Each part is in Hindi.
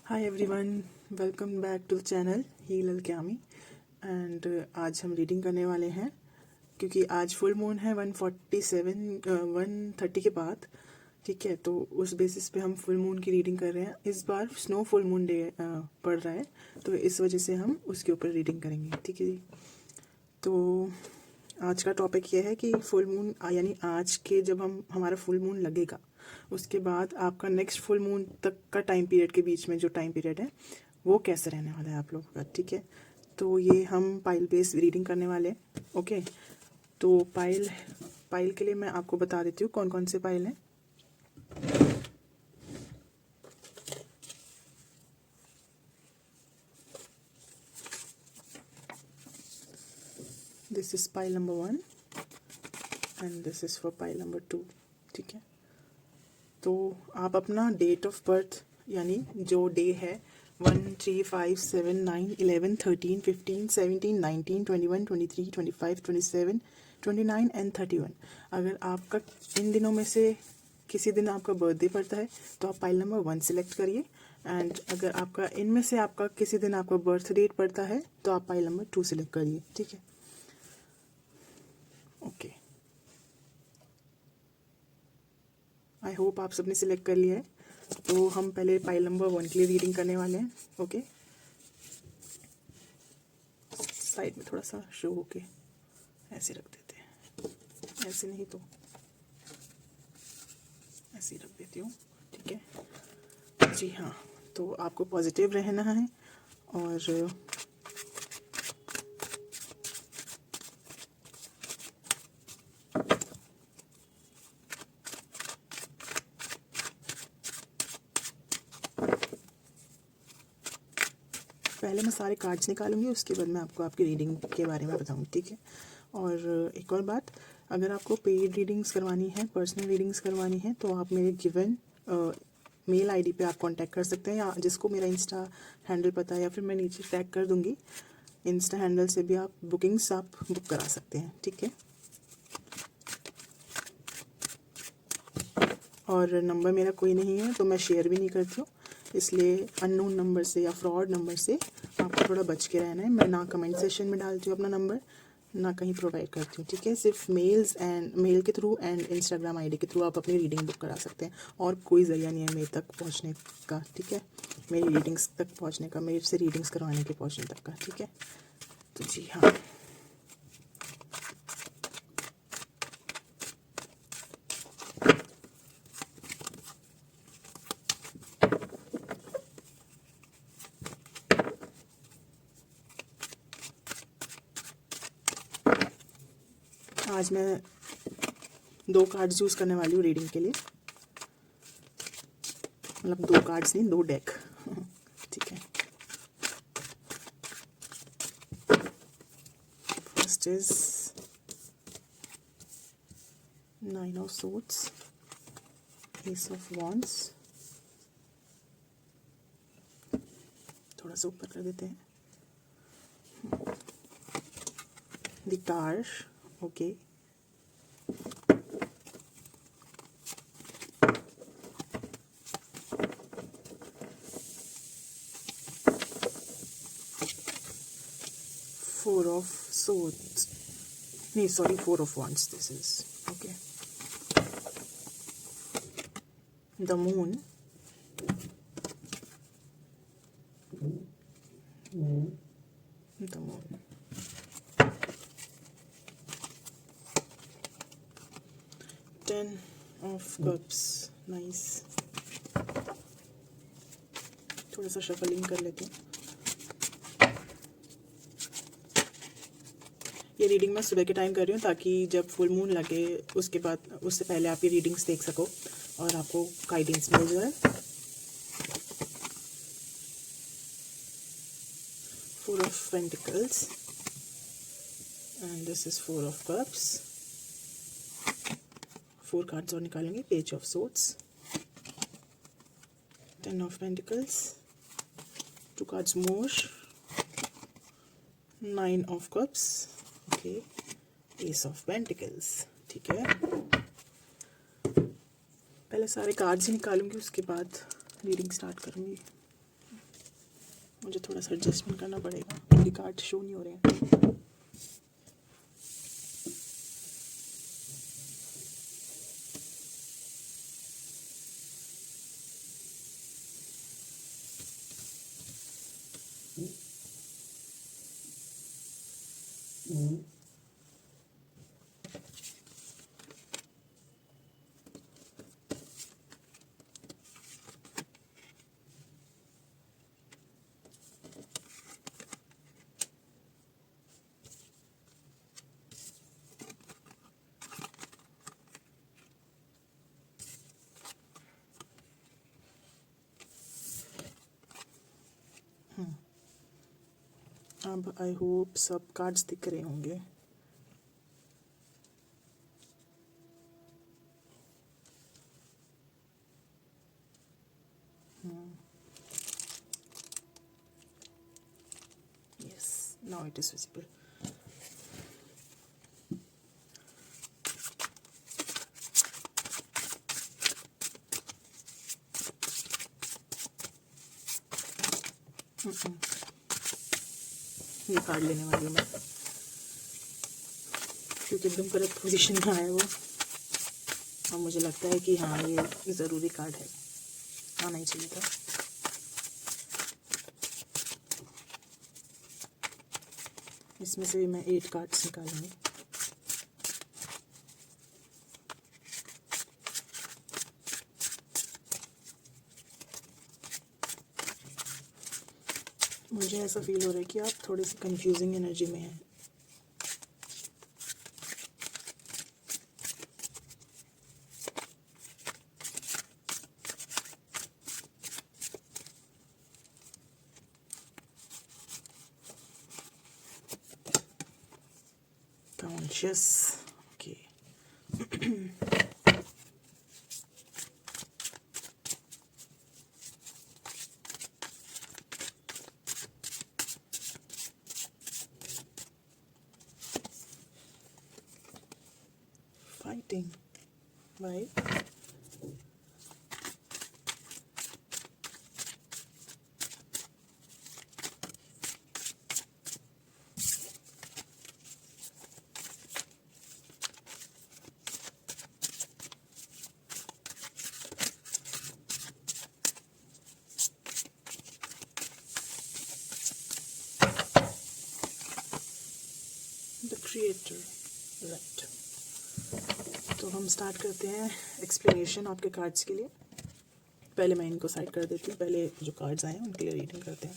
Hi everyone, welcome back to the channel heal alchemy. And आज हम रीडिंग करने वाले हैं क्योंकि आज फुल मून है 1:30 के बाद। ठीक है, तो उस बेसिस पे हम फुल मून की रीडिंग कर रहे हैं। इस बार स्नो फुल मून डे पड़ रहा है, तो इस वजह से हम उसके ऊपर रीडिंग करेंगे। ठीक है जी। तो आज का टॉपिक ये है कि फुल मून यानी आज के जब हमारा फुल मून लगेगा उसके बाद आपका नेक्स्ट फुल मून तक का टाइम पीरियड के बीच में जो टाइम पीरियड है वो कैसे रहने वाला है आप लोगों का। ठीक है, तो ये हम पाइल बेस्ड रीडिंग करने वाले हैं। ओके, तो पाइल के लिए मैं आपको बता देती हूँ कौन कौन से पाइल हैं। This is pile number 1 and this is for pile number 2। ठीक है, तो आप अपना डेट ऑफ बर्थ यानी जो डे है 1, 3, 5, 7, 9, 11, 13, 15, 17, 19, 21, 23, 25, 27, 29 एंड 31, अगर आपका इन दिनों में से किसी दिन आपका बर्थडे पड़ता है तो आप पाइल नंबर 1 सिलेक्ट करिए। एंड अगर आपका इनमें से आपका किसी दिन आपका बर्थ डेट पड़ता है तो आप पाइल नंबर 2 सिलेक्ट करिए। ठीक है, ओके। आई होप आप सबने सिलेक्ट कर लिया है। तो हम पहले पाइल नंबर 1 के लिए रीडिंग करने वाले हैं। ओके, साइड में थोड़ा सा शो होके ऐसे रख देते हैं, ऐसे नहीं तो ऐसे ही रख देती हूँ। ठीक है जी, हाँ। तो आपको पॉजिटिव रहना है और पहले मैं सारे कार्ड्स निकालूंगी, उसके बाद मैं आपको आपकी रीडिंग के बारे में बताऊंगी। ठीक है, और एक और बात, अगर आपको पेड रीडिंग्स करवानी है, पर्सनल रीडिंग्स करवानी है, तो आप मेरे गिवन मेल आईडी पे आप कांटेक्ट कर सकते हैं, या जिसको मेरा इंस्टा हैंडल पता है या फिर मैं नीचे टैग कर दूंगी, इंस्टा हैंडल से भी आप बुकिंग्स आप बुक करा सकते हैं। ठीक है, और नंबर मेरा कोई नहीं है तो मैं शेयर भी नहीं करती हूँ, इसलिए अननोन नंबर से या फ्रॉड नंबर से आपको थोड़ा बच के रहना है। मैं ना कमेंट सेशन में डालती हूँ अपना नंबर, ना कहीं प्रोवाइड करती हूँ। ठीक है, सिर्फ मेल के थ्रू एंड इंस्टाग्राम आईडी के थ्रू आप अपनी रीडिंग बुक करा सकते हैं, और कोई ज़रिया नहीं है मेरे तक पहुँचने का। ठीक है, मेरी रीडिंग्स तक पहुँचने का, मेरे से रीडिंग्स करवाने के पहुँचने तक का। ठीक है, तो जी हाँ। आज मैं 2 कार्ड्स यूज़ करने वाली हूँ रीडिंग के लिए, मतलब 2 कार्ड्स नहीं, 2 डेक। ठीक है, first is 9 of suits, S of wands, थोड़ा सा ऊपर कर देते हैं, the tower. Okay, four of swords, नहीं sorry, 4 of wands this is. Okay, the moon, the moon, 10 of cups, nice. थोड़ा सा शफलिंग कर लेते हैं। ये रीडिंग मैं सुबह के टाइम कर रही हूँ ताकि जब फुल मून लगे उसके बाद, उससे पहले आप ये रीडिंग्स देख सको और आपको गाइडेंस मिल जाए। 4 of pentacles and this is 4 of cups। 4 cards और निकालेंगे, page of swords, 10 of pentacles, 2 cards more, 9 of cups, okay, S of pentacles. ठीक है, पहले सारे कार्ड्स ही निकालूंगी, उसके बाद रीडिंग स्टार्ट करूंगी। मुझे थोड़ा सा एडजस्टमेंट करना पड़ेगा क्योंकि कार्ड शो नहीं हो रहे हैं। अब आई होप सब कार्ड्स दिख रहे होंगे। Yes, now it is visible. ये कार्ड लेने वाली हूँ मैं क्योंकि एकदम करेक्ट पोजीशन में आया वो, और मुझे लगता है कि हाँ ये ज़रूरी कार्ड है, आना ही चाहिए था। इसमें से भी मैं 8 कार्ड्स निकालूंगी। मुझे ऐसा फील हो रहा है कि आप थोड़ी सी कंफ्यूजिंग एनर्जी में हैं। Conscious, okay. Fighting, why? The creator, right. तो हम स्टार्ट करते हैं एक्सप्लेनेशन आपके कार्ड्स के लिए। पहले मैं इनको साइड कर देती हूँ, पहले जो कार्ड्स आए हैं उनके लिए रीडिंग करते हैं।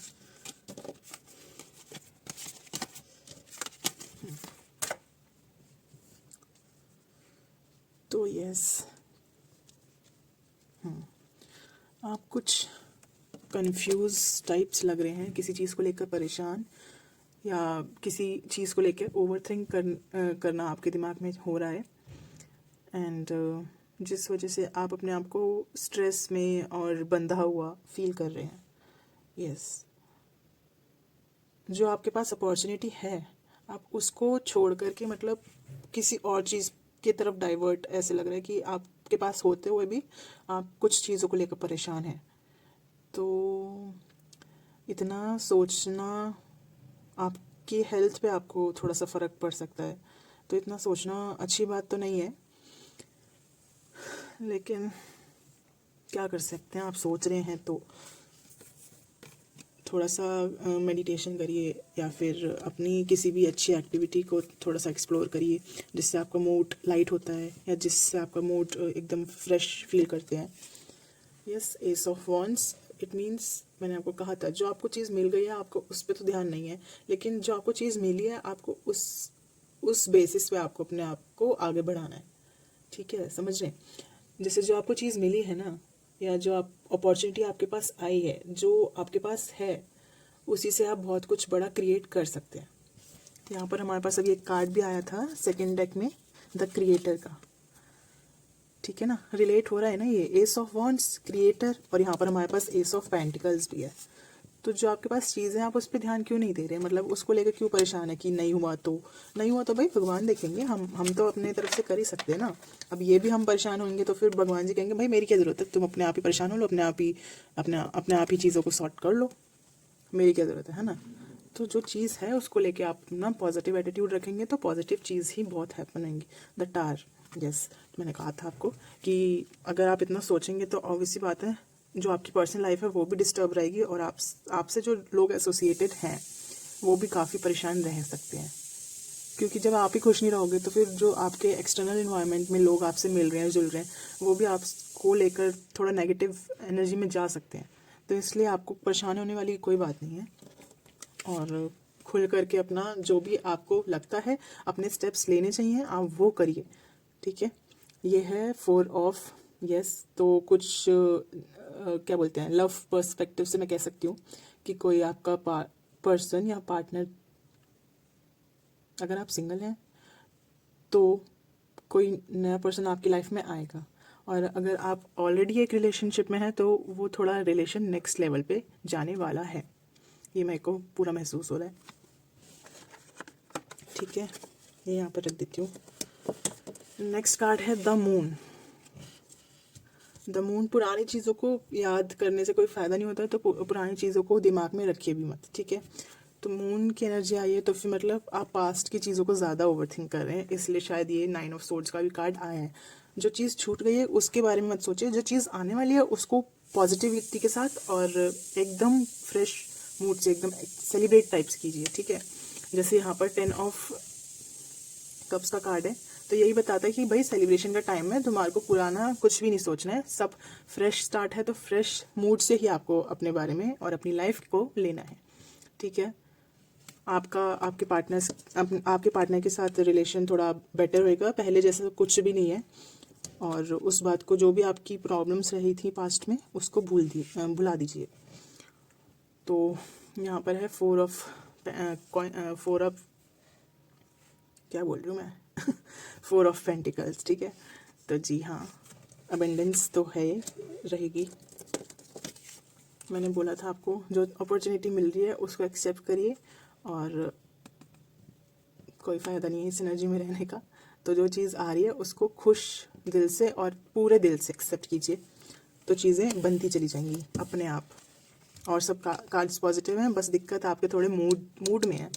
तो यस, आप कुछ कंफ्यूज टाइप्स लग रहे हैं, किसी चीज़ को लेकर परेशान या किसी चीज़ को लेकर ओवरथिंक करना आपके दिमाग में हो रहा है, एंड जिस वजह से आप अपने आप को स्ट्रेस में और बंधा हुआ फील कर रहे हैं। यस, जो आपके पास अपॉर्चुनिटी है आप उसको छोड़ करके मतलब किसी और चीज़ की तरफ डाइवर्ट ऐसे लग रहा है कि आपके पास होते हुए भी आप कुछ चीज़ों को लेकर परेशान हैं। तो इतना सोचना आपकी हेल्थ पे आपको थोड़ा सा फ़र्क पड़ सकता है, तो इतना सोचना अच्छी बात तो नहीं है, लेकिन क्या कर सकते हैं, आप सोच रहे हैं तो थोड़ा सा मेडिटेशन करिए या फिर अपनी किसी भी अच्छी एक्टिविटी को थोड़ा सा एक्सप्लोर करिए जिससे आपका मूड लाइट होता है या जिससे आपका मूड एकदम फ्रेश फील करते हैं। Yes, S of wands, it means मैंने आपको कहा था जो आपको चीज़ मिल गई है आपको उस पर तो ध्यान नहीं है, लेकिन जो आपको चीज़ मिली है आपको उस बेसिस पे आपको अपने आप को आगे बढ़ाना है। ठीक है, समझ रहे हैं? जैसे जो आपको चीज़ मिली है ना, या जो आप अपॉर्चुनिटी आपके पास आई है, जो आपके पास है उसी से आप बहुत कुछ बड़ा क्रिएट कर सकते हैं। यहाँ पर हमारे पास अभी एक कार्ड भी आया था सेकंड डेक में, द क्रिएटर का। ठीक है ना, रिलेट हो रहा है ना ये, एस ऑफ वॉन्ड्स, क्रिएटर, और यहाँ पर हमारे पास एस ऑफ पेंटिकल्स भी है। तो जो आपके पास चीज़ें आप उस पर ध्यान क्यों नहीं दे रहे, मतलब उसको लेकर क्यों परेशान है कि नहीं हुआ तो भाई भगवान देखेंगे, हम तो अपने तरफ से कर ही सकते हैं ना। अब ये भी हम परेशान होंगे तो फिर भगवान जी कहेंगे भाई मेरी क्या ज़रूरत है, तुम अपने आप ही परेशान हो लो, अपने आप ही चीज़ों को सॉर्ट कर लो। मेरी क्या ज़रूरत है ना। तो जो चीज़ है उसको लेके आप ना पॉजिटिव एटीट्यूड रखेंगे तो पॉजिटिव चीज़ ही बहुत हैपन होंगी। द टार, यस, मैंने कहा था आपको कि अगर आप इतना सोचेंगे तो ऑब्वियस सी बात है जो आपकी पर्सनल लाइफ है वो भी डिस्टर्ब रहेगी, और आपसे जो लोग एसोसिएटेड हैं वो भी काफ़ी परेशान रह सकते हैं। क्योंकि जब आप ही खुश नहीं रहोगे तो फिर जो आपके एक्सटर्नल इन्वायरमेंट में लोग आपसे मिल रहे हैं, जुल रहे हैं, वो भी आपको लेकर थोड़ा नेगेटिव एनर्जी में जा सकते हैं। तो इसलिए आपको परेशान होने वाली कोई बात नहीं है, और खुल करके अपना जो भी आपको लगता है अपने स्टेप्स लेने चाहिए आप वो करिए, ठीक है। ये है 4 ऑफ यस। तो कुछ क्या बोलते हैं, लव पर्सपेक्टिव से मैं कह सकती हूँ कि कोई आपका पर्सन या पार्टनर, अगर आप सिंगल हैं तो कोई नया पर्सन आपकी लाइफ में आएगा, और अगर आप ऑलरेडी एक रिलेशनशिप में हैं तो वो थोड़ा रिलेशन नेक्स्ट लेवल पे जाने वाला है, ये मेरे को पूरा महसूस हो रहा है, ठीक है। ये यहाँ पर रख देती हूँ। नेक्स्ट कार्ड है द मून। द मून, पुरानी चीज़ों को याद करने से कोई फ़ायदा नहीं होता, तो पुरानी चीज़ों को दिमाग में रखिए भी मत, ठीक है। तो मून की एनर्जी आई है तो फिर मतलब आप पास्ट की चीज़ों को ज़्यादा ओवरथिंक कर रहे हैं, इसलिए शायद ये 9 ऑफ सोर्ड्स का भी कार्ड आया है। जो चीज़ छूट गई है उसके बारे में मत सोचिए, जो चीज़ आने वाली है उसको पॉजिटिविटी के साथ और एकदम फ्रेश मूड से एकदम सेलिब्रेट टाइप्स कीजिए, ठीक है। जैसे यहाँ पर 10 ऑफ कप्स का कार्ड है, तो यही बताता है कि भाई सेलिब्रेशन का टाइम है, तुम्हारे को पुराना कुछ भी नहीं सोचना है, सब फ्रेश स्टार्ट है, तो फ्रेश मूड से ही आपको अपने बारे में और अपनी लाइफ को लेना है, ठीक है। आपके पार्टनर के साथ रिलेशन थोड़ा बेटर होएगा, पहले जैसा कुछ भी नहीं है, और उस बात को जो भी आपकी प्रॉब्लम्स रही थी पास्ट में उसको भुला दीजिए। तो यहाँ पर है 4 ऑफ क्या बोल रही हूँ मैं 4 ऑफ पेंटिकल्स, ठीक है। तो जी हाँ, अबेंडेंस तो है रहेगी। मैंने बोला था आपको जो अपॉर्चुनिटी मिल रही है उसको एक्सेप्ट करिए, और कोई फ़ायदा नहीं है इस एनर्जी में रहने का। तो जो चीज़ आ रही है उसको खुश दिल से और पूरे दिल से एक्सेप्ट कीजिए, तो चीज़ें बनती चली जाएंगी अपने आप। और सब कार्ड्स पॉजिटिव हैं, बस दिक्कत आपके थोड़े मूड में है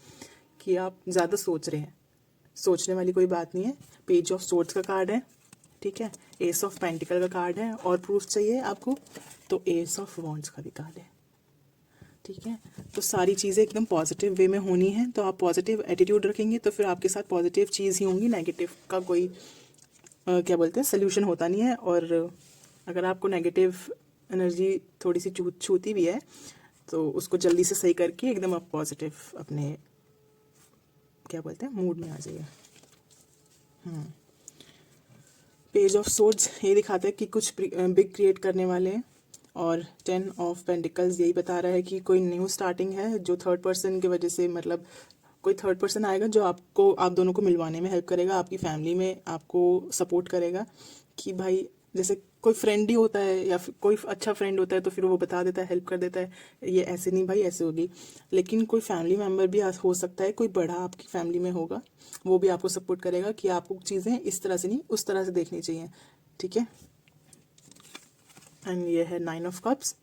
कि आप ज़्यादा सोच रहे हैं। सोचने वाली कोई बात नहीं है। पेज ऑफ सोर्ड्स का कार्ड है, ठीक है। एस ऑफ पेंटिकल का कार्ड है, और प्रूफ चाहिए आपको तो एस ऑफ वॉन्ड्स का भी कार्ड है, ठीक है। तो सारी चीज़ें एकदम पॉजिटिव वे में होनी है, तो आप पॉजिटिव एटीट्यूड रखेंगे तो फिर आपके साथ पॉजिटिव चीज़ ही होंगी, नेगेटिव का कोई क्या बोलते हैं सोल्यूशन होता नहीं है। और अगर आपको नेगेटिव एनर्जी थोड़ी सी छूती भी है तो उसको जल्दी से सही करके एकदम आप पॉजिटिव अपने क्या बोलते हैं मूड में आ जाइए। पेज ऑफ सोर्ड्स ये दिखाता है कि कुछ बिग क्रिएट करने वाले हैं, और 10 ऑफ पेंटिकल्स यही बता रहा है कि कोई न्यू स्टार्टिंग है जो थर्ड पर्सन की वजह से, मतलब कोई थर्ड पर्सन आएगा जो आप दोनों को मिलवाने में हेल्प करेगा, आपकी फैमिली में आपको सपोर्ट करेगा। कि भाई जैसे कोई फ्रेंड ही होता है या फिर कोई अच्छा फ्रेंड होता है तो फिर वो बता देता है, हेल्प कर देता है, ये ऐसे नहीं भाई ऐसे होगी। लेकिन कोई फैमिली मेम्बर भी हो सकता है, कोई बड़ा आपकी फैमिली में होगा, वो भी आपको सपोर्ट करेगा कि आपको चीज़ें इस तरह से नहीं उस तरह से देखनी चाहिए, ठीक है। एंड ये है 9 ऑफ कप्स।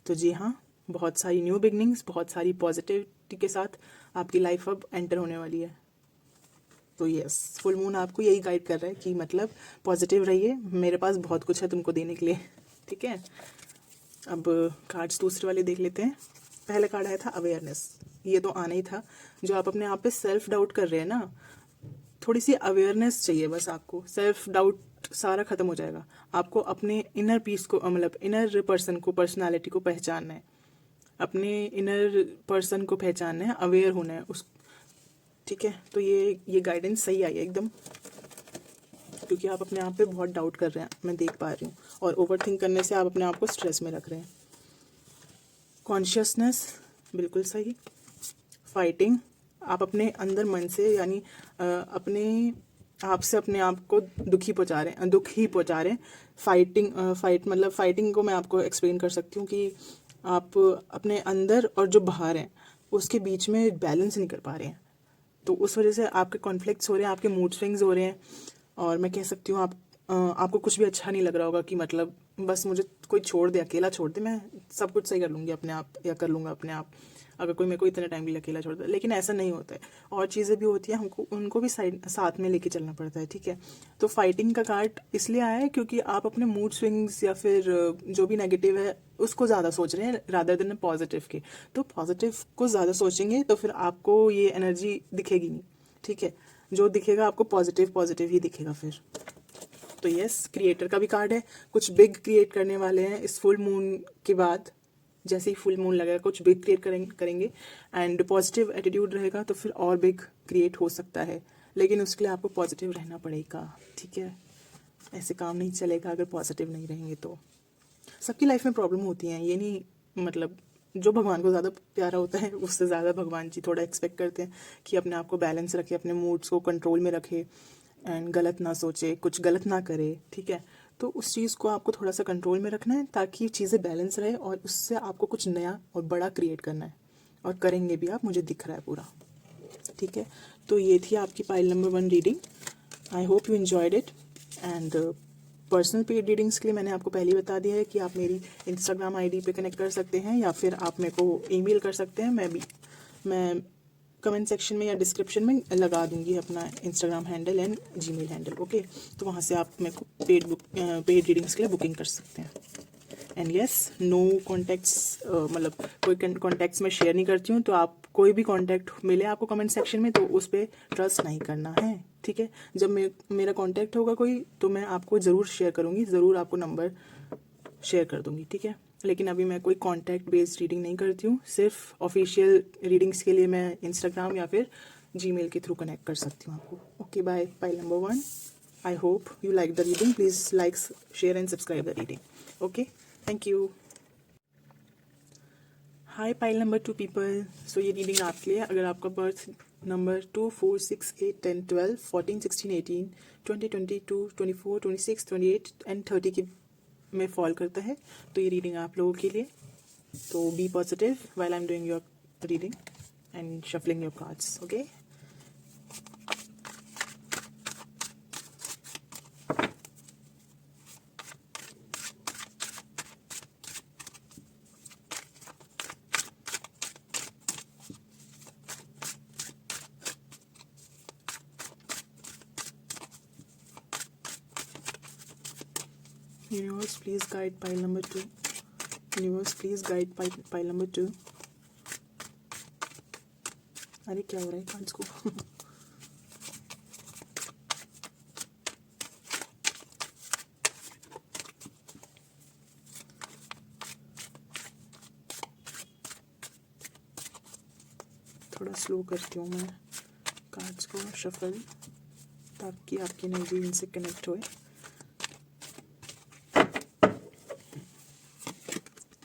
तो जी हाँ, बहुत सारी न्यू बिगनिंग्स, बहुत सारी पॉजिटिविटी के साथ आपकी लाइफ अब एंटर होने वाली है। तो यस, फुल मून आपको यही गाइड कर रहा है कि मतलब पॉजिटिव रहिए, मेरे पास बहुत कुछ है तुमको देने के लिए, ठीक है। अब कार्ड्स दूसरे वाले देख लेते हैं। पहला कार्ड आया था अवेयरनेस, ये तो आना ही था। जो आप अपने आप पे सेल्फ डाउट कर रहे हैं ना, थोड़ी सी अवेयरनेस चाहिए बस आपको, सेल्फ डाउट सारा खत्म हो जाएगा। आपको अपने इनर पीस को, मतलब इनर पर्सन को, पर्सनालिटी को पहचानना है, अपने इनर पर्सन को पहचानना है, अवेयर होना है उस, ठीक है। तो ये गाइडेंस सही आई है एकदम, क्योंकि आप अपने आप पे बहुत डाउट कर रहे हैं, मैं देख पा रही हूँ, और ओवर थिंक करने से आप अपने आप को स्ट्रेस में रख रहे हैं। कॉन्शियसनेस बिल्कुल सही। फाइटिंग, आप अपने अंदर मन से यानी अपने आप से अपने आप को दुख ही पहुँचा रहे हैं। फाइटिंग को मैं आपको एक्सप्लेन कर सकती हूँ कि आप अपने अंदर और जो बाहर हैं उसके बीच में बैलेंस नहीं कर पा रहे हैं, तो उस वजह से आपके कॉन्फ्लिक्ट्स हो रहे हैं, आपके मूड स्विंग्स हो रहे हैं। और मैं कह सकती हूँ आपको कुछ भी अच्छा नहीं लग रहा होगा कि मतलब बस मुझे कोई छोड़ दे, अकेला छोड़ दे, मैं सब कुछ सही कर लूँगी अपने आप, या कर लूँगा अपने आप। अगर कोई मेरे को इतने टाइम के लिए अकेला छोड़ता है, लेकिन ऐसा नहीं होता है, और चीज़ें भी होती हैं, हमको उनको भी साथ में लेके चलना पड़ता है, ठीक है। तो फाइटिंग का कार्ड इसलिए आया है क्योंकि आप अपने मूड स्विंग्स या फिर जो भी नेगेटिव है उसको ज़्यादा सोच रहे हैं रादर देन पॉजिटिव के। तो पॉजिटिव को ज़्यादा सोचेंगे तो फिर आपको ये एनर्जी दिखेगी नहीं, ठीक है। जो दिखेगा आपको पॉजिटिव पॉजिटिव ही दिखेगा फिर। तो यस, क्रिएटर का भी कार्ड है, कुछ बिग क्रिएट करने वाले हैं इस फुल मून के बाद। जैसे ही फुल मून लगेगा कुछ बिग क्रिएट करेंगे एंड पॉजिटिव एटीट्यूड रहेगा तो फिर और बिग क्रिएट हो सकता है, लेकिन उसके लिए आपको पॉजिटिव रहना पड़ेगा, ठीक है। ऐसे काम नहीं चलेगा अगर पॉजिटिव नहीं रहेंगे तो। सबकी लाइफ में प्रॉब्लम होती हैं, ये नहीं मतलब जो भगवान को ज़्यादा प्यारा होता है उससे ज़्यादा भगवान जी थोड़ा एक्सपेक्ट करते हैं कि अपने आप को बैलेंस रखे, अपने मूड्स को कंट्रोल में रखे एंड गलत ना सोचे, कुछ गलत ना करे, ठीक है। तो उस चीज़ को आपको थोड़ा सा कंट्रोल में रखना है ताकि चीज़ें बैलेंस रहे और उससे आपको कुछ नया और बड़ा क्रिएट करना है, और करेंगे भी आप, मुझे दिख रहा है पूरा, ठीक है। तो ये थी आपकी pile number 1 reading. I hope you enjoyed it. And personal paid readings के लिए मैंने आपको पहले ही बता दिया है कि आप मेरी इंस्टाग्राम आईडी पे कनेक्ट कर सकते हैं या फिर आप मेरे को ईमेल कर सकते हैं। मैं कमेंट सेक्शन में या डिस्क्रिप्शन में लगा दूंगी अपना Instagram handle and Gmail handle, okay. तो वहाँ से आप मेरे को पेड रीडिंग्स के लिए बुकिंग कर सकते हैं। एंड यस, नो कॉन्टैक्ट्स, मतलब कोई कॉन्टैक्ट्स मैं शेयर नहीं करती हूँ, तो आप कोई भी कॉन्टैक्ट मिले आपको कमेंट सेक्शन में तो उस पर ट्रस्ट नहीं करना है, ठीक है। जब मेरा कॉन्टैक्ट होगा कोई तो मैं आपको ज़रूर शेयर करूँगी, ज़रूर आपको नंबर शेयर कर दूँगी, ठीक है। लेकिन अभी मैं कोई कॉन्टैक्ट बेस्ड रीडिंग नहीं करती हूँ, सिर्फ ऑफिशियल रीडिंग्स के लिए मैं इंस्टाग्राम या फिर जीमेल के थ्रू कनेक्ट कर सकती हूँ आपको। Okay, bye. Pile number 1, I hope you like the reading. Please like, share and subscribe the reading. Okay, thank you. Hi pile number 2 people. So ये reading आपके लिए, अगर आपका birth number 2, 4, 6, 8, 10, 12, 14, 16, 18, 20, 22, 24, 26, 28 and 30 की में fall करता है तो ये reading आप लोगों के लिए। तो be positive while I'm doing your reading and shuffling your cards. Okay. Universe, please guide pile number 2. Universe, please guide pile number 2. अरे क्या हो रहा है कार्ड्स को? थोड़ा स्लो करती हूँ मैं कार्ड्स को शफल, ताकि आपकी एनर्जी इनसे कनेक्ट होए।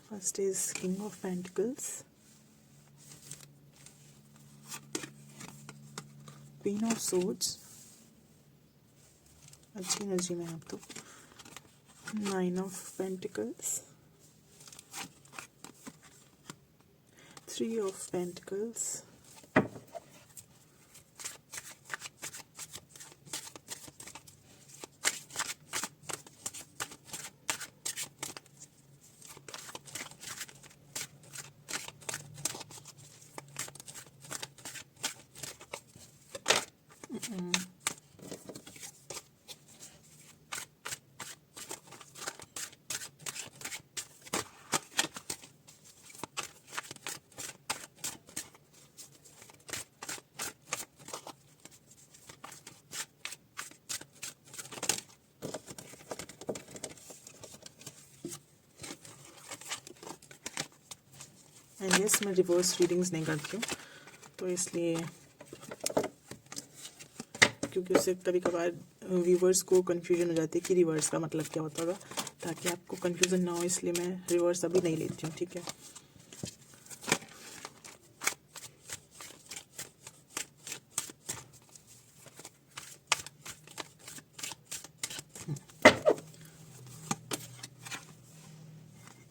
First is King of Pentacles, Queen of Swords, अच्छी एनर्जी में आप तो, 9 of Pentacles, 3 of Pentacles, and yes, मैं रिवर्स रीडिंग्स नहीं करती हूँ तो इसलिए, क्योंकि उससे कभी कभार व्यूवर्स को कन्फ्यूजन हो जाती है कि रिवर्स का मतलब क्या होता होगा, ताकि आपको कन्फ्यूजन ना हो, इसलिए मैं रिवर्स अभी नहीं लेती हूँ, ठीक है।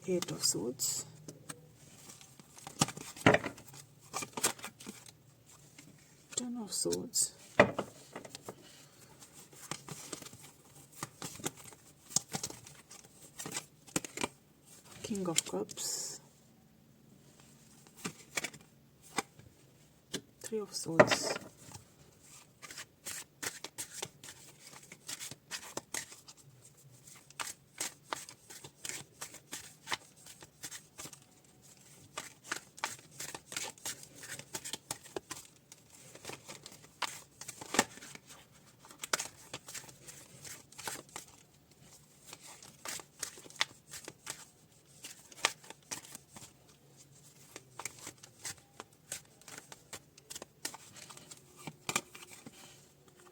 Eight of Swords, Ten of Swords, King of Cups, Three of Swords.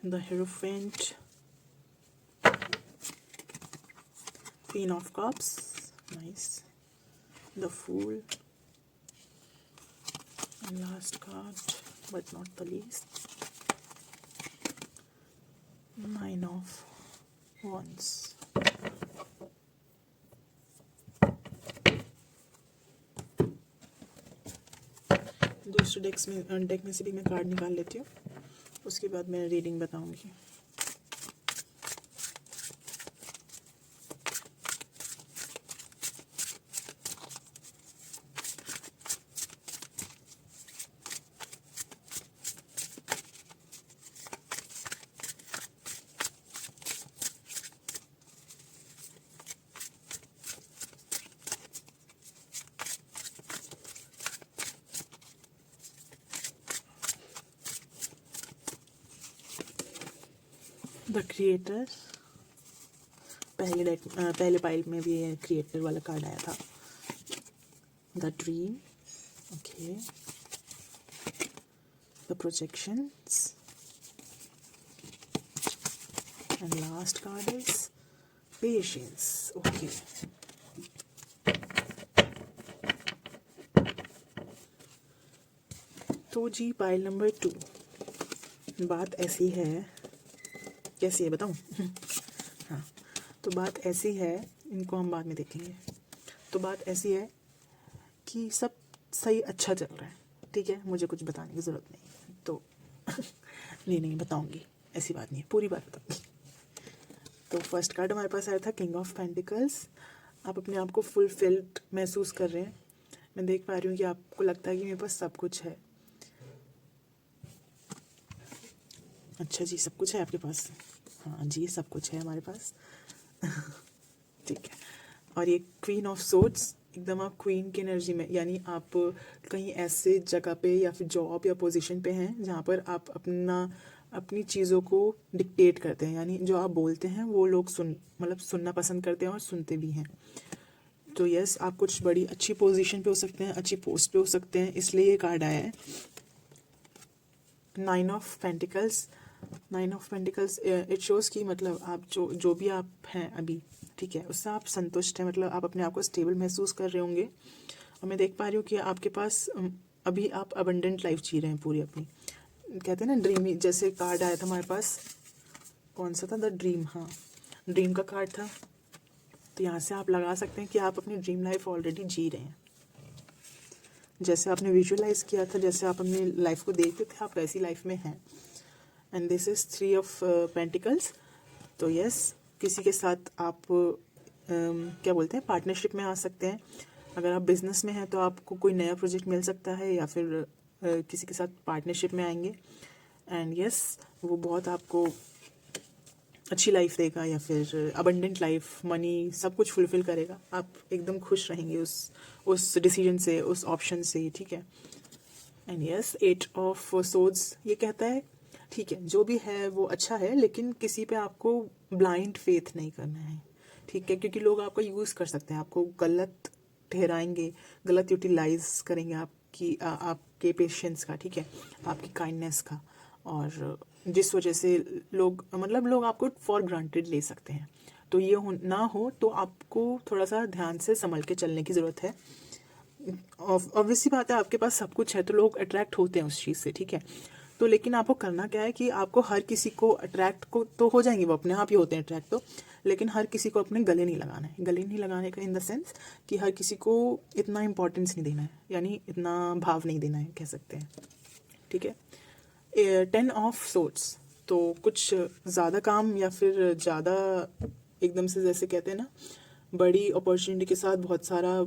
The Hierophant, Queen of Cups, nice, the Fool, and last card, but not the least, Nine of Wands. दूसरे डेक में से भी मैं कार्ड निकाल लेती हूँ, उसके बाद मैं रीडिंग बताऊंगी. द क्रिएटर, पहले पाइल में भी ये क्रिएटर वाला कार्ड आया था. The dream, okay. The projections, and last card is patience, okay. तो जी पाइल नंबर 2, बात ऐसी है, कैसी है बताऊँ? हाँ, तो बात ऐसी है, इनको हम बाद में देखेंगे. तो बात ऐसी है कि सब सही अच्छा चल रहा है, ठीक है, मुझे कुछ बताने की ज़रूरत नहीं, तो नहीं बताऊंगी, ऐसी बात नहीं है, पूरी बात बताऊंगी. तो फर्स्ट कार्ड हमारे पास आया था किंग ऑफ पेंटिकल्स. आप अपने आप को फुलफिल्ड महसूस कर रहे हैं. मैं देख पा रही हूँ कि आपको लगता है कि मेरे पास सब कुछ है. अच्छा जी, सब कुछ है आपके पास? हाँ जी, सब कुछ है हमारे पास. ठीक है. और ये क्वीन ऑफ सोर्ड्स, एकदम आप क्वीन की एनर्जी में, यानी आप कहीं ऐसे जगह पे या फिर जॉब या पोजीशन पे हैं जहाँ पर आप अपनी चीज़ों को डिक्टेट करते हैं, यानी जो आप बोलते हैं वो लोग सुनना पसंद करते हैं और सुनते भी हैं. तो यस, आप कुछ बड़ी अच्छी पोजीशन पे हो सकते हैं, अच्छी पोस्ट पे हो सकते हैं, इसलिए ये कार्ड आया है. Nine of pentacles it shows कि मतलब आप जो भी आप हैं अभी, ठीक है, उससे आप संतुष्ट हैं, मतलब आप अपने आप को स्टेबल महसूस कर रहे होंगे. और मैं देख पा रही हूँ कि आपके पास अभी आप अबंडेंट लाइफ जी रहे हैं पूरी अपनी. कहते हैं ना ड्रीमी, जैसे कार्ड आया था हमारे पास, कौन सा था? The dream. हाँ, ड्रीम का कार्ड था. तो यहाँ से आप लगा सकते हैं कि आप अपनी ड्रीम लाइफ ऑलरेडी जी रहे हैं, जैसे आपने विजुअलाइज किया था, जैसे आप अपनी लाइफ को देखते थे, आप वैसी लाइफ में हैं. And this is 3 of pentacles. तो यस, किसी के साथ आप क्या बोलते हैं, पार्टनरशिप में आ सकते हैं. अगर आप बिजनेस में हैं तो आपको कोई नया प्रोजेक्ट मिल सकता है, या फिर किसी के साथ पार्टनरशिप में आएंगे. एंड यस, वो बहुत आपको अच्छी लाइफ देगा, या फिर अबंडेंट लाइफ, मनी, सब कुछ फुलफिल करेगा. आप एकदम खुश रहेंगे उस डिसीजन से, उस ऑप्शन से, ठीक है. एंड यस, 8 ऑफ सोर्ड्स ये कहता है, ठीक है, जो भी है वो अच्छा है, लेकिन किसी पे आपको ब्लाइंड फेथ नहीं करना है, ठीक है, क्योंकि लोग आपको यूज़ कर सकते हैं, आपको गलत ठहराएंगे, गलत यूटिलाइज करेंगे आपके पेशेंस का, ठीक है, आपकी काइंडनेस का. और जिस वजह से लोग आपको फॉर ग्रांटेड ले सकते हैं. तो ये ना हो, तो आपको थोड़ा सा ध्यान से संभल के चलने की ज़रूरत है. ऑब्वियसली बात है, आपके पास सब कुछ है तो लोग अट्रैक्ट होते हैं उस चीज़ से, ठीक है. तो लेकिन आपको करना क्या है कि आपको हर किसी को अट्रैक्ट को तो हो जाएंगे, वो अपने आप ही होते हैं अट्रैक्ट, तो लेकिन हर किसी को अपने गले नहीं लगाना है. गले नहीं लगाने का इन द सेंस कि हर किसी को इतना इम्पोर्टेंस नहीं देना है, यानी इतना भाव नहीं देना है, कह सकते हैं, ठीक है. 10 ऑफ सोर्ड्स, तो कुछ ज़्यादा काम या फिर ज़्यादा एकदम से, जैसे कहते हैं ना, बड़ी अपॉर्चुनिटी के साथ बहुत सारा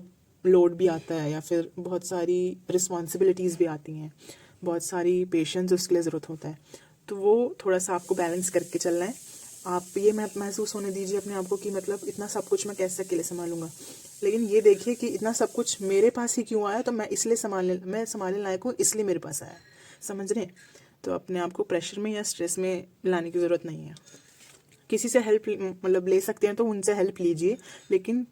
लोड भी आता है, या फिर बहुत सारी रिस्पॉन्सिबिलिटीज़ भी आती हैं, बहुत सारी पेशेंस उसके लिए ज़रूरत होता है। तो वो थोड़ा सा आपको बैलेंस करके चलना है। आप ये महसूस होने दीजिए अपने आप को कि मतलब इतना सब कुछ मैं कैसे अकेले संभालूंगा, लेकिन ये देखिए कि इतना सब कुछ मेरे पास ही क्यों आया, तो मैं इसलिए संभालने लायक हूँ, इसलिए मेरे पास आया, समझ रहे हैं। तो अपने आप को प्रेशर में या स्ट्रेस में लाने की ज़रूरत नहीं है। किसी से हेल्प मतलब ले सकते हैं तो उनसे हेल्प लीजिए, लेकिन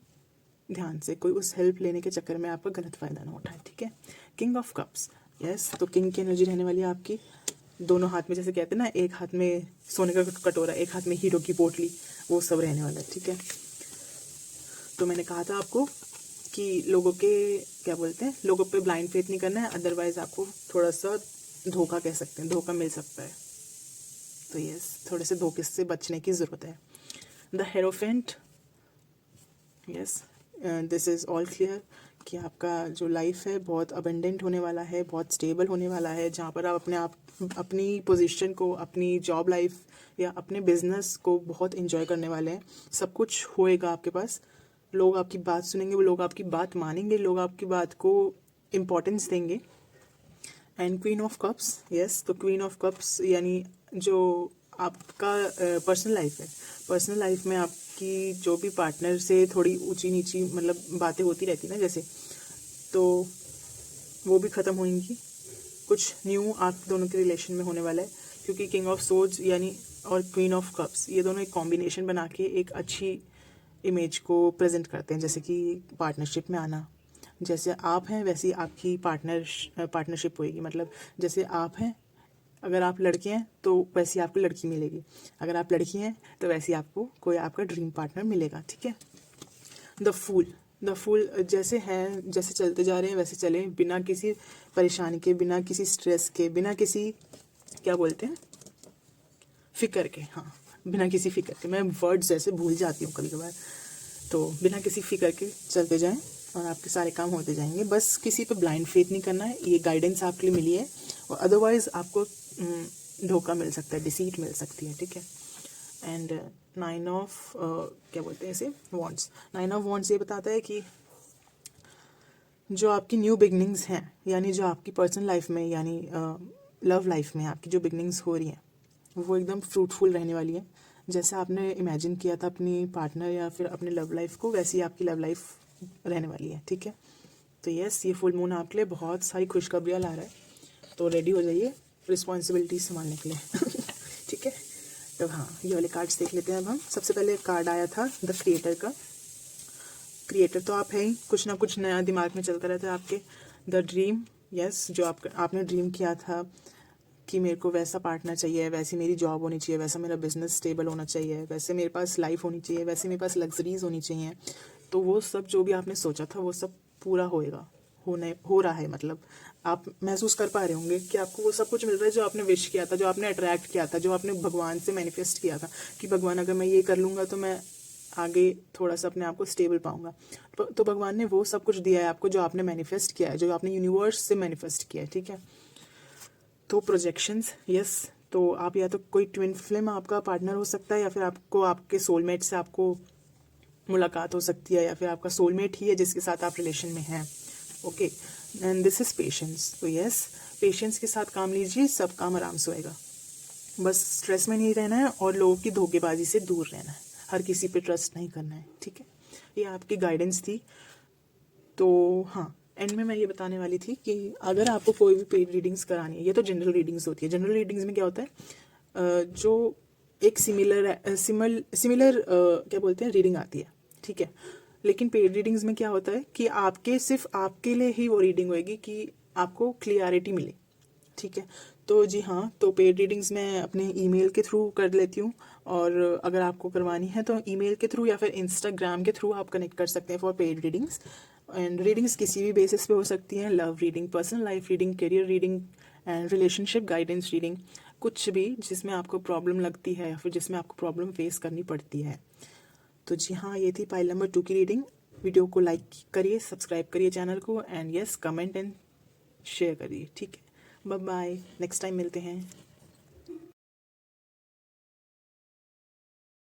ध्यान से, कोई उस हेल्प लेने के चक्कर में आपका गलत फ़ायदा ना उठाए, ठीक है। किंग ऑफ कप्स, यस, तो किंग की एनर्जी रहने वाली है आपकी। दोनों हाथ में, जैसे कहते हैं ना, एक हाथ में सोने का कटोरा, एक हाथ में हीरो की पोटली, वो सब रहने वाला है, ठीक है। तो मैंने कहा था आपको कि लोगों के, क्या बोलते हैं, लोगों पे ब्लाइंड फेथ नहीं करना है, अदरवाइज आपको थोड़ा सा धोखा, कह सकते हैं, धोखा मिल सकता है। तो यस, थोड़े से धोखे से बचने की ज़रूरत है। The hierophant, yes, this is all clear कि आपका जो लाइफ है बहुत अबेंडेंट होने वाला है, बहुत स्टेबल होने वाला है, जहाँ पर आप अपनी पोजीशन को, अपनी जॉब लाइफ या अपने बिजनेस को बहुत एंजॉय करने वाले हैं। सब कुछ होएगा आपके पास, लोग आपकी बात सुनेंगे, वो लोग आपकी बात मानेंगे, लोग आपकी बात को इम्पोर्टेंस देंगे। And queen of cups, yes, तो क्वीन ऑफ कप्स यानी जो आपका पर्सनल लाइफ है, पर्सनल लाइफ में आपकी जो भी पार्टनर से थोड़ी ऊंची नीची मतलब बातें होती रहती ना, जैसे, तो वो भी ख़त्म होंगी। कुछ न्यू आप दोनों के रिलेशन में होने वाला है, क्योंकि किंग ऑफ सोर्ड्स यानी और क्वीन ऑफ कप्स, ये दोनों एक कॉम्बिनेशन बना के एक अच्छी इमेज को प्रेजेंट करते हैं, जैसे कि पार्टनरशिप में आना। जैसे आप हैं वैसी आपकी पार्टनरशिप होएगी, मतलब जैसे आप हैं, अगर आप लड़के हैं तो वैसी आपको लड़की मिलेगी, अगर आप लड़की हैं तो वैसी आपको कोई आपका ड्रीम पार्टनर मिलेगा, ठीक है। द फूल जैसे हैं, जैसे चलते जा रहे हैं वैसे चलें, बिना किसी परेशानी के, बिना किसी स्ट्रेस के, बिना किसी, क्या बोलते हैं, फिक्र के, हाँ, बिना किसी फिक्र के, मैं वर्ड्स जैसे भूल जाती हूँ कभी कभार, तो बिना किसी फिक्र के चलते जाएं और आपके सारे काम होते जाएंगे। बस किसी पे ब्लाइंड फेथ नहीं करना है, ये गाइडेंस आपके लिए मिली है, और अदरवाइज आपको धोखा मिल सकता है, डिसीट मिल सकती है, ठीक है। एंड 9 ऑफ क्या बोलते हैं इसे, वॉन्ड्स, 9 ऑफ वॉन्ड्स ये बताता है कि जो आपकी न्यू बिगनिंग्स हैं, यानी जो आपकी पर्सनल लाइफ में, यानी लव लाइफ में आपकी जो बिगनिंग्स हो रही हैं, वो एकदम फ्रूटफुल रहने वाली है। जैसे आपने इमेजिन किया था अपनी पार्टनर या फिर अपने लव लाइफ को, वैसी आपकी लव लाइफ रहने वाली है, ठीक है। तो यस, ये फुल मून आपके लिए बहुत सारी खुशखबरियाँ ला रहा है, तो रेडी हो जाइए रिस्पॉन्सिबिलिटी संभालने के लिए ठीक है। तो हाँ, ये वाले कार्ड्स देख लेते हैं अब हम। सबसे पहले कार्ड आया था द क्रिएटर का। क्रिएटर तो आप है ही, कुछ ना कुछ नया दिमाग में चलता रहता है आपके। द ड्रीम, यस, जो आपने ड्रीम किया था कि मेरे को वैसा पार्टनर चाहिए, वैसी मेरी जॉब होनी चाहिए, वैसा मेरा बिजनेस स्टेबल होना चाहिए, वैसे मेरे पास लाइफ होनी चाहिए, वैसे मेरे पास लग्जरीज होनी चाहिए, तो वो सब जो भी आपने सोचा था वो सब पूरा होएगा, हो रहा है। मतलब आप महसूस कर पा रहे होंगे कि आपको वो सब कुछ मिल रहा है जो आपने विश किया था, जो आपने अट्रैक्ट किया था, जो आपने भगवान से मैनिफेस्ट किया था कि भगवान अगर मैं ये कर लूँगा तो मैं आगे थोड़ा सा अपने आप को स्टेबल पाऊंगा। तो भगवान ने वो सब कुछ दिया है आपको जो आपने मैनिफेस्ट किया है, जो आपने यूनिवर्स से मैनिफेस्ट किया है, ठीक है। तो प्रोजेक्शंस, यस, तो आप या तो कोई ट्विन फ्लेम आपका पार्टनर हो सकता है, या फिर आपको आपके सोलमेट से आपको मुलाकात हो सकती है, या फिर आपका सोलमेट ही है जिसके साथ आप रिलेशन में हैं, okay. And this is patience, तो यस, पेशेंस के साथ काम लीजिए, सब काम आराम से होएगा। बस स्ट्रेस में नहीं रहना है और लोगों की धोखेबाजी से दूर रहना है, हर किसी पे ट्रस्ट नहीं करना है, ठीक है। ये आपकी गाइडेंस थी। तो हाँ, एंड में मैं ये बताने वाली थी कि अगर आपको कोई भी पेड रीडिंग्स करानी है, ये तो जनरल रीडिंग्स होती है। जनरल रीडिंग्स में क्या होता है, जो एक सिमिलर क्या बोलते हैं, रीडिंग आती है, ठीक है। लेकिन पेड रीडिंग्स में क्या होता है कि सिर्फ आपके लिए ही वो रीडिंग होएगी कि आपको क्लियरिटी मिले, ठीक है। तो जी हाँ, तो पेड रीडिंग्स मैं अपने ईमेल के थ्रू कर लेती हूँ, और अगर आपको करवानी है तो ईमेल के थ्रू या फिर इंस्टाग्राम के थ्रू आप कनेक्ट कर सकते हैं for paid readings. And readings किसी भी बेसिस पे हो सकती हैं, love reading, personal life reading, career reading and relationship guidance reading, कुछ भी जिसमें आपको प्रॉब्लम लगती है या फिर जिसमें आपको प्रॉब्लम फेस करनी पड़ती है। तो जी हाँ, ये थी पाइल नंबर 2 की रीडिंग। वीडियो को लाइक करिए, सब्सक्राइब करिए चैनल को, and yes, comment and share करिए, ठीक है। बाय बाय, नेक्स्ट टाइम मिलते हैं।